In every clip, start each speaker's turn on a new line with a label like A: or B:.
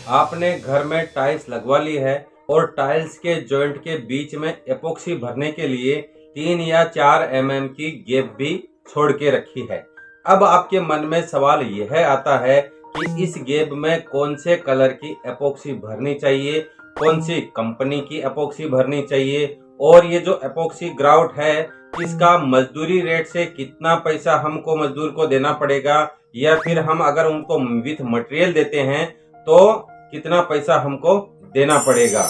A: आपने घर में टाइल्स लगवा ली है और टाइल्स के जॉइंट के बीच में एपोक्सी भरने के लिए 3 या 4 mm की गैप भी छोड़ के रखी है। अब आपके मन में सवाल यह आता है कि इस गैप में कौन से कलर की एपोक्सी भरनी चाहिए, कौन सी कंपनी की एपोक्सी भरनी चाहिए, और ये जो एपोक्सी ग्राउट है इसका मजदूरी रेट से कितना पैसा हमको मजदूर को देना पड़ेगा, या फिर हम अगर उनको विथ मटेरियल देते हैं तो कितना पैसा हमको देना पड़ेगा।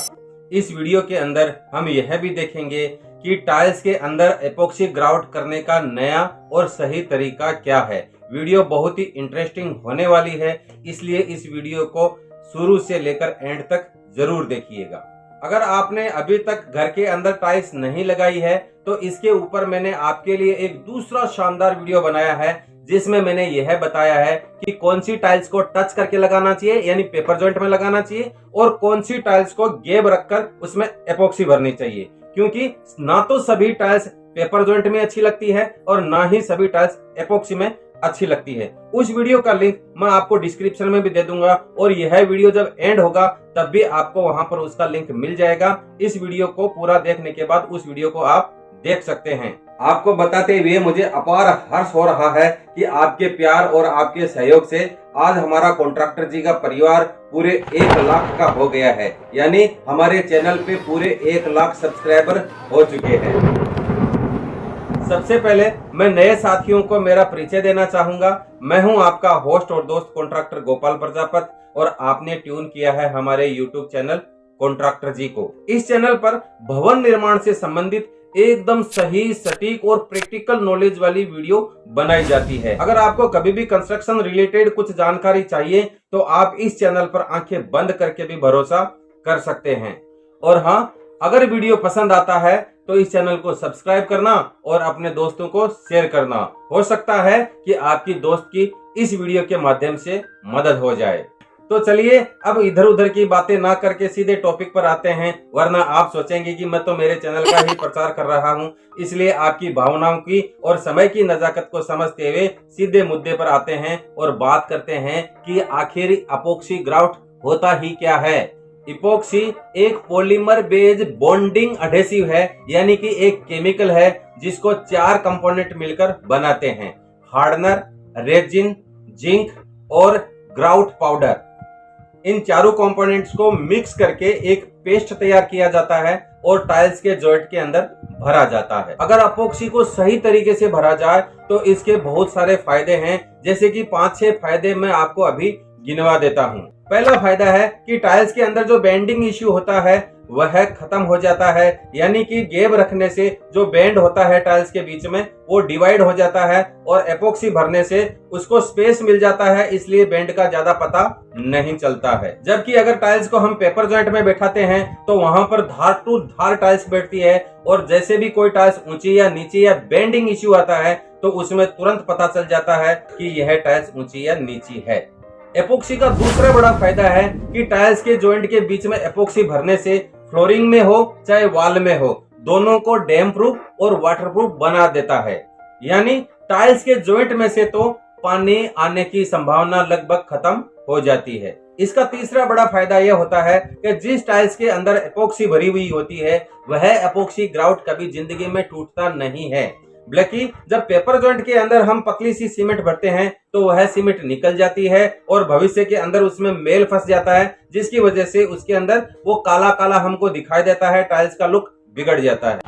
A: इस वीडियो के अंदर हम यह भी देखेंगे कि टाइल्स के अंदर एपोक्सी ग्राउट करने का नया और सही तरीका क्या है। वीडियो बहुत ही इंटरेस्टिंग होने वाली है, इसलिए इस वीडियो को शुरू से लेकर एंड तक जरूर देखिएगा। अगर आपने अभी तक घर के अंदर टाइल्स नहीं लगाई है तो इसके ऊपर मैंने आपके लिए एक दूसरा शानदार वीडियो बनाया है जिसमें मैंने यह बताया है कि कौन सी टाइल्स को टच करके लगाना चाहिए यानी पेपर जॉइंट में लगाना चाहिए और कौन सी टाइल्स को गैप रखकर उसमें एपोक्सी भरनी चाहिए, क्योंकि ना तो सभी टाइल्स पेपर जॉइंट में अच्छी लगती है और ना ही सभी टाइल्स एपोक्सी में अच्छी लगती है। उस वीडियो का लिंक मैं आपको डिस्क्रिप्शन में भी दे दूंगा और यह वीडियो जब एंड होगा तब भी आपको वहां पर उसका लिंक मिल जाएगा। इस वीडियो को पूरा देखने के बाद उस वीडियो को आप देख सकते हैं। आपको बताते हुए मुझे अपार हर्ष हो रहा है कि आपके प्यार और आपके सहयोग से आज हमारा कॉन्ट्रैक्टर जी का परिवार पूरे 1 लाख का हो गया है, यानी हमारे चैनल पे पूरे 1 लाख सब्सक्राइबर हो चुके हैं। सबसे पहले मैं नए साथियों को मेरा परिचय देना चाहूंगा। मैं हूं आपका होस्ट और दोस्त कॉन्ट्रैक्टर गोपाल प्रजापत और आपने ट्यून किया है हमारे यूट्यूब चैनल कॉन्ट्रैक्टर जी को। इस चैनल पर भवन निर्माण से संबंधित एकदम सही, सटीक और प्रैक्टिकल नॉलेज वाली वीडियो बनाई जाती है। अगर आपको कभी भी कंस्ट्रक्शन रिलेटेड कुछ जानकारी चाहिए तो आप इस चैनल पर आंखें बंद करके भी भरोसा कर सकते हैं। और हाँ, अगर वीडियो पसंद आता है तो इस चैनल को सब्सक्राइब करना और अपने दोस्तों को शेयर करना। हो सकता है कि आपकी दोस्त की इस वीडियो के माध्यम से मदद हो जाए। तो चलिए अब इधर उधर की बातें ना करके सीधे टॉपिक पर आते हैं, वरना आप सोचेंगे कि मैं तो मेरे चैनल का ही प्रचार कर रहा हूं। इसलिए आपकी भावनाओं की और समय की नजाकत को समझते हुए सीधे मुद्दे पर आते हैं और बात करते हैं कि आखिर एपोक्सी ग्राउट होता ही क्या है। इपोक्सी एक पॉलीमर बेस्ड बॉन्डिंग एडेसिव है, यानी कि एक केमिकल है जिसको 4 कंपोनेंट मिलकर बनाते हैं: हार्डनर, रेजिन, जिंक और ग्राउट पाउडर। इन चारों कंपोनेंट्स को मिक्स करके एक पेस्ट तैयार किया जाता है और टाइल्स के जॉइंट के अंदर भरा जाता है। अगर एपोक्सी को सही तरीके से भरा जाए तो इसके बहुत सारे फायदे हैं, जैसे कि 5-6 फायदे मैं आपको अभी गिनवा देता हूँ। पहला फायदा है कि टाइल्स के अंदर जो बेंडिंग इश्यू होता है वह खत्म हो जाता है, यानी कि गैप रखने से जो बेंड होता है टाइल्स के बीच में वो डिवाइड हो जाता है और एपोक्सी भरने से उसको स्पेस मिल जाता है, इसलिए बेंड का ज्यादा पता नहीं चलता है। जबकि अगर टाइल्स को हम पेपर जॉइंट में बैठाते हैं तो वहां पर धार टू धार टाइल्स बैठती है और जैसे भी कोई टाइल्स ऊंची या नीची या बेंडिंग इश्यू आता है तो उसमें तुरंत पता चल जाता है कि यह टाइल्स ऊंची या नीची है। एपोक्सी का दूसरा बड़ा फायदा है कि टाइल्स के जॉइंट के बीच में एपोक्सी भरने से फ्लोरिंग में हो चाहे वॉल में हो, दोनों को डैम प्रूफ और वाटर प्रूफ बना देता है। यानी टाइल्स के जॉइंट में से तो पानी आने की संभावना लगभग खत्म हो जाती है। इसका तीसरा बड़ा फायदा यह होता है कि जिस टाइल्स के अंदर एपोक्सी भरी हुई होती है वह एपोक्सी ग्राउट कभी जिंदगी में टूटता नहीं है, बल्कि जब पेपर जॉइंट के अंदर हम पतली सी सीमेंट भरते हैं तो वह सीमेंट निकल जाती है और भविष्य के अंदर उसमें मेल फंस जाता है, जिसकी वजह से उसके अंदर वो काला काला हमको दिखाई देता है, टाइल्स का लुक बिगड़ जाता है।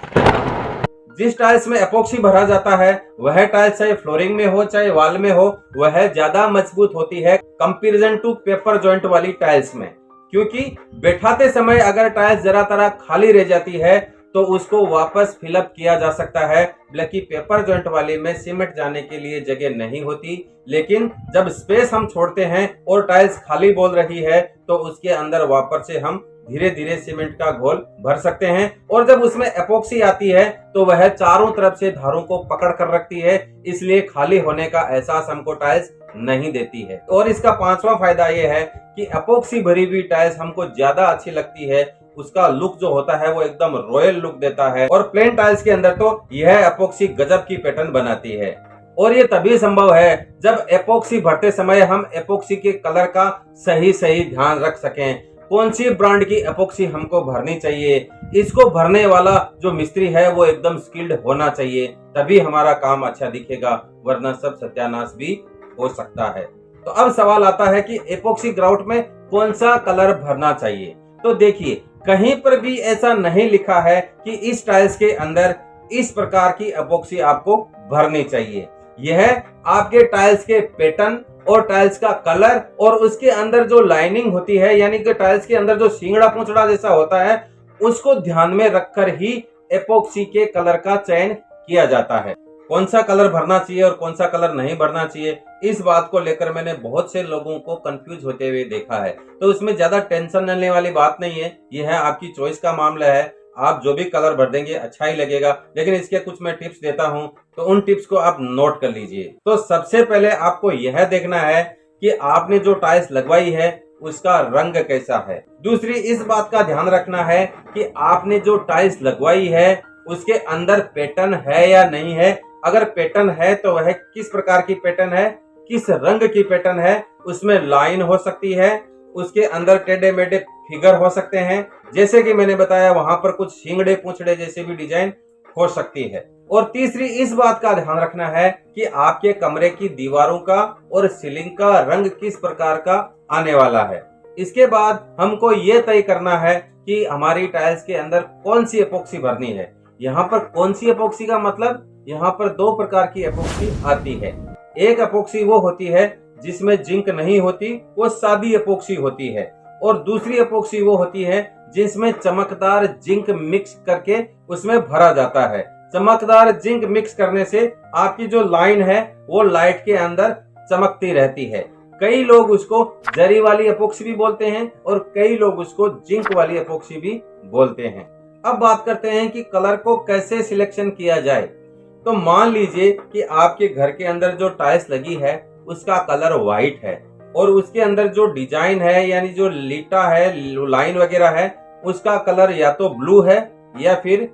A: जिस टाइल्स में एपोक्सी भरा जाता है वह टाइल्स चाहे फ्लोरिंग में हो चाहे वॉल में हो वह ज्यादा मजबूत होती है कंपैरिजन टू पेपर जॉइंट वाली टाइल्स में, क्योंकि बैठाते समय अगर टाइल्स जरा तरा खाली रह जाती है तो उसको वापस फिलअप किया जा सकता है, बल्कि पेपर जॉइंट वाले में सीमेंट जाने के लिए जगह नहीं होती। लेकिन जब स्पेस हम छोड़ते हैं और टाइल्स खाली बोल रही है तो उसके अंदर वापस से हम धीरे धीरे सीमेंट का घोल भर सकते हैं और जब उसमें एपोक्सी आती है तो वह चारों तरफ से धारों को पकड़ कर रखती है, इसलिए खाली होने का एहसास हमको टाइल्स नहीं देती है। और इसका 5वां फायदा यह है कि एपोक्सी भरी हुई टाइल्स हमको ज्यादा अच्छी लगती है, उसका लुक जो होता है वो एकदम रॉयल लुक देता है और प्लेन टाइल्स के अंदर तो यह एपोक्सी गजब की पैटर्न बनाती है। और ये तभी संभव है जब एपोक्सी भरते समय हम एपोक्सी के कलर का सही ध्यान रख सकें। कौन सी ब्रांड की एपोक्सी हमको भरनी चाहिए, इसको भरने वाला जो मिस्त्री है वो एकदम स्किल्ड होना चाहिए, तभी हमारा काम अच्छा दिखेगा, वरना सब सत्यानाश भी हो सकता है। तो अब सवाल आता है कि एपोक्सी ग्राउट में कौन सा कलर भरना चाहिए। तो देखिए, कहीं पर भी ऐसा नहीं लिखा है कि इस टाइल्स के अंदर इस प्रकार की एपोक्सी आपको भरनी चाहिए। यह आपके टाइल्स के पैटर्न और टाइल्स का कलर और उसके अंदर जो लाइनिंग होती है, यानी कि टाइल्स के अंदर जो सींगड़ा पूंछड़ा जैसा होता है, उसको ध्यान में रखकर ही एपोक्सी के कलर का चयन किया जाता है। कौन सा कलर भरना चाहिए और कौन सा कलर नहीं भरना चाहिए, इस बात को लेकर मैंने बहुत से लोगों को कंफ्यूज होते हुए देखा है। तो उसमें ज्यादा टेंशन लेने वाली बात नहीं है, यह है आपकी चॉइस का मामला है। आप जो भी कलर भर देंगे अच्छा ही लगेगा, लेकिन इसके कुछ मैं टिप्स देता हूं, तो उन टिप्स को आप नोट कर लीजिए। तो सबसे पहले आपको यह देखना है कि आपने जो टाइल्स लगवाई है उसका रंग कैसा है। दूसरी इस बात का ध्यान रखना है कि आपने जो टाइल्स लगवाई है उसके अंदर पैटर्न है या नहीं है। अगर पैटर्न है तो वह किस प्रकार की पैटर्न है, किस रंग की पैटर्न है, उसमें लाइन हो सकती है, उसके अंदर टेढ़े मेढ़े फिगर हो सकते हैं, जैसे कि मैंने बताया वहां पर कुछ सींगड़े पूंछड़े जैसे भी डिजाइन हो सकती है। और तीसरी इस बात का ध्यान रखना है कि आपके कमरे की दीवारों का और सीलिंग का रंग किस प्रकार का आने वाला है। इसके बाद हमको ये तय करना है कि हमारी टाइल्स के अंदर कौन सी एपोक्सी भरनी है। यहाँ पर कौन सी एपोक्सी का मतलब, यहाँ पर दो प्रकार की एपोक्सी आती है। एक एपोक्सी वो होती है जिसमें जिंक नहीं होती, वो सादी एपोक्सी होती है। और दूसरी एपोक्सी वो होती है जिसमें चमकदार जिंक मिक्स करके उसमें भरा जाता है। चमकदार जिंक मिक्स करने से आपकी जो लाइन है वो लाइट के अंदर चमकती रहती है। कई लोग उसको जरी वाली एपोक्सी भी बोलते हैं और कई लोग उसको जिंक वाली एपोक्सी भी बोलते हैं। अब बात करते हैं कि कलर को कैसे सिलेक्शन किया जाए। तो मान लीजिए कि आपके घर के अंदर जो टाइल्स लगी है उसका कलर व्हाइट है और उसके अंदर जो डिजाइन है, यानी जो लीटा है, लाइन वगैरह है, उसका कलर या तो ब्लू है या फिर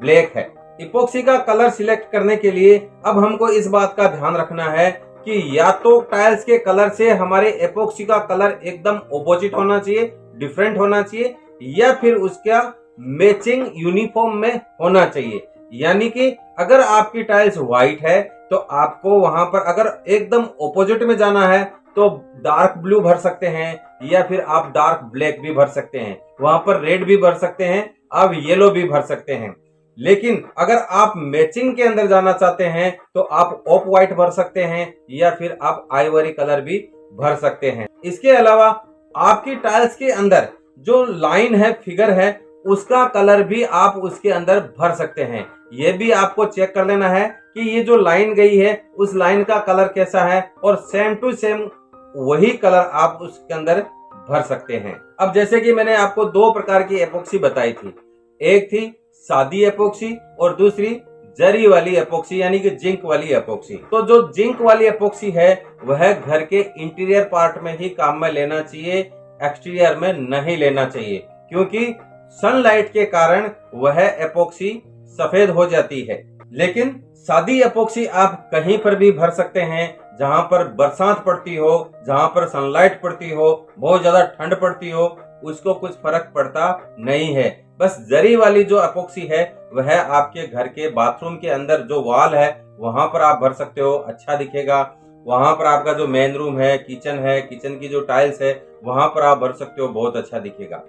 A: ब्लैक है। इपोक्सी का कलर सिलेक्ट करने के लिए अब हमको इस बात का ध्यान रखना है कि या तो टाइल्स के कलर से हमारे एपोक्सी का कलर एकदम ऑपोजिट होना चाहिए, डिफरेंट होना चाहिए, या फिर उसका मैचिंग यूनिफॉर्म में होना चाहिए। यानी कि अगर आपकी टाइल्स व्हाइट है तो आपको वहां पर अगर एकदम ऑपोजिट में जाना है तो डार्क ब्लू भर सकते हैं, या फिर आप डार्क ब्लैक भी भर सकते हैं, वहां पर रेड भी भर सकते हैं, आप येलो भी भर सकते हैं। लेकिन अगर आप मैचिंग के अंदर जाना चाहते हैं तो आप ऑफ व्हाइट भर सकते हैं या फिर आप आइवरी कलर भी भर सकते हैं। इसके अलावा आपकी टाइल्स के अंदर जो लाइन है, फिगर है, उसका कलर भी आप उसके अंदर भर सकते हैं। यह भी आपको चेक कर लेना है कि ये जो लाइन गई है उस लाइन का कलर कैसा है, और सेम टू सेम वही कलर आप उसके अंदर भर सकते हैं। अब जैसे कि मैंने आपको दो प्रकार की एपोक्सी बताई थी, एक थी सादी एपोक्सी और दूसरी जरी वाली एपोक्सी यानी कि जिंक वाली एपोक्सी। तो जो जिंक वाली एपोक्सी है वह घर के इंटीरियर पार्ट में ही काम में लेना चाहिए, एक्सटीरियर में नहीं लेना चाहिए, क्योंकि सनलाइट के कारण वह एपोक्सी सफेद हो जाती है। लेकिन सादी एपोक्सी आप कहीं पर भी भर सकते हैं, जहां पर बरसात पड़ती हो, जहां पर सनलाइट पड़ती हो, बहुत ज्यादा ठंड पड़ती हो, उसको कुछ फर्क पड़ता नहीं है। बस जरी वाली जो एपोक्सी है वह आपके घर के बाथरूम के अंदर जो वॉल है वहां पर आप भर सकते हो, अच्छा दिखेगा। वहां पर आपका जो मेन रूम है, किचन की जो टाइल्स है वहां पर आप भर सकते हो, बहुत अच्छा दिखेगा।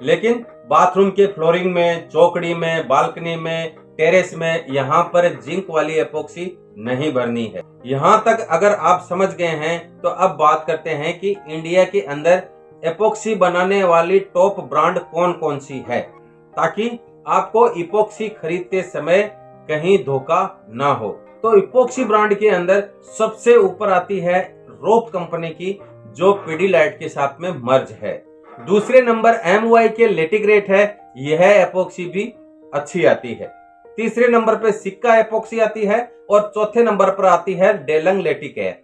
A: लेकिन बाथरूम के फ्लोरिंग में, चौकड़ी में, बालकनी में, टेरेस में, यहाँ पर जिंक वाली एपोक्सी नहीं भरनी है। यहाँ तक अगर आप समझ गए हैं तो अब बात करते हैं कि इंडिया के अंदर एपोक्सी बनाने वाली टॉप ब्रांड कौन कौन सी है, ताकि आपको इपोक्सी खरीदते समय कहीं धोखा ना हो। तो इपोक्सी ब्रांड के अंदर सबसे ऊपर आती है रोप कंपनी की, जो पीडीलाइट के साथ में मर्ज है। दूसरे नंबर MY के लेटिग्रेट है, यह एपोक्सी भी अच्छी आती है। तीसरे नंबर पे सिक्का एपोक्सी आती है और चौथे नंबर पर आती है डेलंग लेटिकेयर।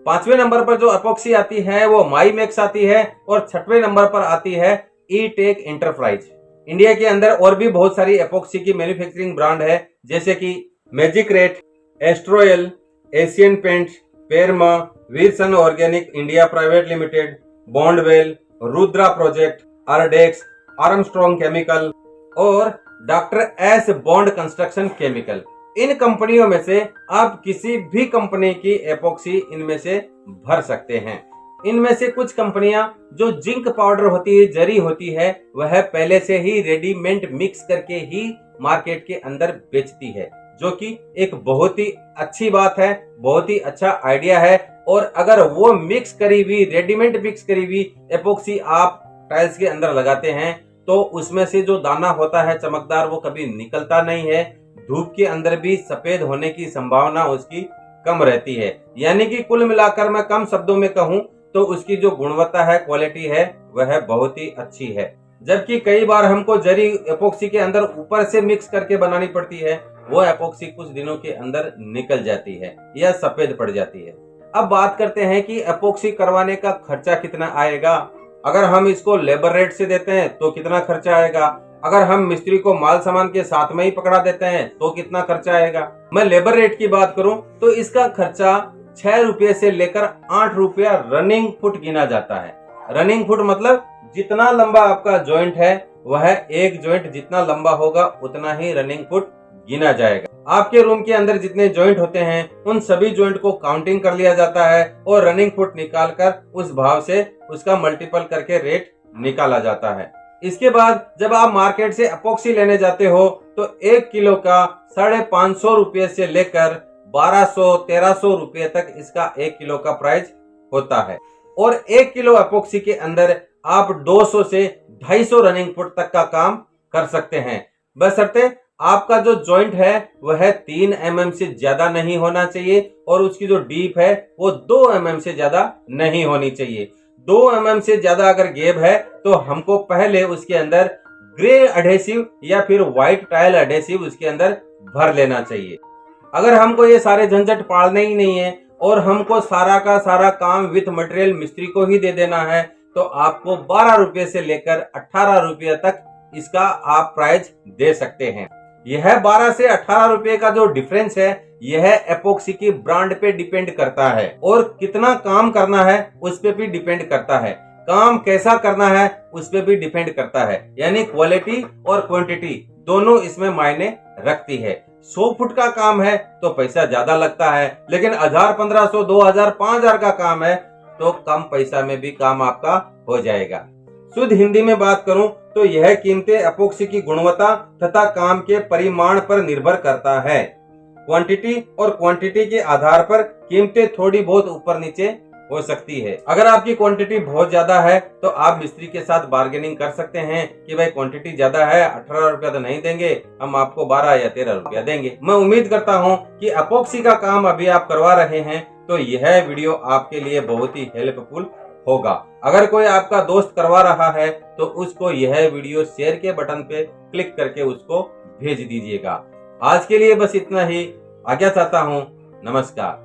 A: पांचवें नंबर पर जो एपोक्सी आती है वो माईमैक्स आती है और छठवें नंबर पर आती है ई-टेक एंटरप्राइज। इंडिया के अंदर और भी बहुत सारी एपोक्सी की मैन्युफैक्चरिंग ब्रांड है, जैसे कि Magicrete, Astral, Asian paints, Perma, Wilson organic India private limited, Bondwell, Rudra project, Ardex, Armstrong chemical और doctor S bond construction chemical. इन कंपनियों में से आप किसी भी कंपनी की एपोक्सी इनमें से भर सकते हैं। इनमें से कुछ कंपनियां जो जिंक पाउडर होती है, जरी होती है, वह पहले से ही रेडीमेड मिक्स करके ही मार्केट के अंदर बेचती है, जो कि एक बहुत ही अच्छी बात है, बहुत ही अच्छा आइडिया है। और अगर वो मिक्स करी हुई, रेडीमेड मिक्स करी हुई एपोक्सी आप टाइल्स के अंदर लगाते हैं तो उसमें से जो दाना होता है चमकदार, वो कभी निकलता नहीं है। धूप के अंदर भी सफेद होने की संभावना उसकी कम रहती है। यानी कि कुल मिलाकर मैं कम शब्दों में कहूं तो उसकी जो गुणवत्ता है, क्वालिटी है, वह बहुत ही अच्छी है। जबकि कई बार हमको जरी एपोक्सी के अंदर ऊपर से मिक्स करके बनानी पड़ती है, वो एपोक्सी कुछ दिनों के अंदर निकल जाती है या सफेद पड़ जाती है। अब बात करते हैं कि एपोक्सी करवाने का खर्चा कितना आएगा। अगर हम इसको लेबर रेट से देते हैं तो कितना खर्चा आएगा, अगर हम मिस्त्री को माल सामान के साथ में ही पकड़ा देते हैं तो कितना खर्चा आएगा। मैं लेबर रेट की बात करूं तो इसका खर्चा 6 रुपये से लेकर 8 रुपया रनिंग फुट गिना जाता है। रनिंग फुट मतलब जितना लंबा आपका जॉइंट है, वह एक जॉइंट जितना लंबा होगा उतना ही रनिंग फुट गिना जाएगा। आपके रूम के अंदर जितने जॉइंट होते हैं उन सभी जॉइंट को काउंटिंग कर लिया जाता है और रनिंग फुट निकालकर उस भाव से उसका मल्टीपल करके रेट निकाला जाता है। इसके बाद जब आप मार्केट से एपोक्सी लेने जाते हो तो 1 किलो का 550 रुपये से लेकर 1200-1300 रुपये तक इसका 1 किलो का प्राइस होता है। और 1 किलो एपोक्सी के अंदर आप 200 से 250 रनिंग फुट तक का काम कर सकते हैं, बशर्ते आपका जो जॉइंट है वह 3 mm से ज्यादा नहीं होना चाहिए और उसकी जो डीप है वो 2 mm से ज्यादा नहीं होनी चाहिए। 2 mm से ज्यादा अगर गैप है तो हमको पहले उसके अंदर ग्रे एडहेसिव या फिर व्हाइट टाइल एडहेसिव उसके अंदर भर लेना चाहिए। अगर हमको ये सारे झंझट पालने ही नहीं है और हमको सारा का सारा काम विथ मटेरियल मिस्त्री को ही दे देना है तो आपको 12 रुपये से लेकर 18 रुपये तक इसका आप प्राइस दे सकते हैं। यह 12 से 18 रुपये का जो डिफरेंस है, यह एपोक्सी की ब्रांड पे डिपेंड करता है और कितना काम करना है उस पे भी डिपेंड करता है, काम कैसा करना है उस पे भी डिपेंड करता है। यानी क्वालिटी और क्वांटिटी दोनों इसमें मायने रखती है। 100 फुट का काम है तो पैसा ज्यादा लगता है, लेकिन 1000, 1500, 2000, 5000 का काम है तो कम पैसा में भी काम आपका हो जाएगा। शुद्ध हिंदी में बात करूं तो यह कीमतें एपोक्सी की गुणवत्ता तथा काम के परिमाण पर निर्भर करता है। क्वांटिटी और क्वांटिटी के आधार पर कीमतें थोड़ी बहुत ऊपर नीचे हो सकती है। अगर आपकी क्वांटिटी बहुत ज्यादा है तो आप मिस्त्री के साथ बार्गेनिंग कर सकते हैं कि भाई क्वांटिटी ज्यादा है, 18 रुपया तो नहीं देंगे, हम आपको 12 या 13 रुपया देंगे। मैं उम्मीद करता हूं कि एपोक्सी का काम अभी आप करवा रहे हैं तो यह वीडियो आपके लिए बहुत ही हेल्पफुल होगा। अगर कोई आपका दोस्त करवा रहा है तो उसको यह वीडियो शेयर के बटन पे क्लिक करके उसको भेज दीजिएगा। आज के लिए बस इतना ही, आज्ञा चाहता हूँ। नमस्कार।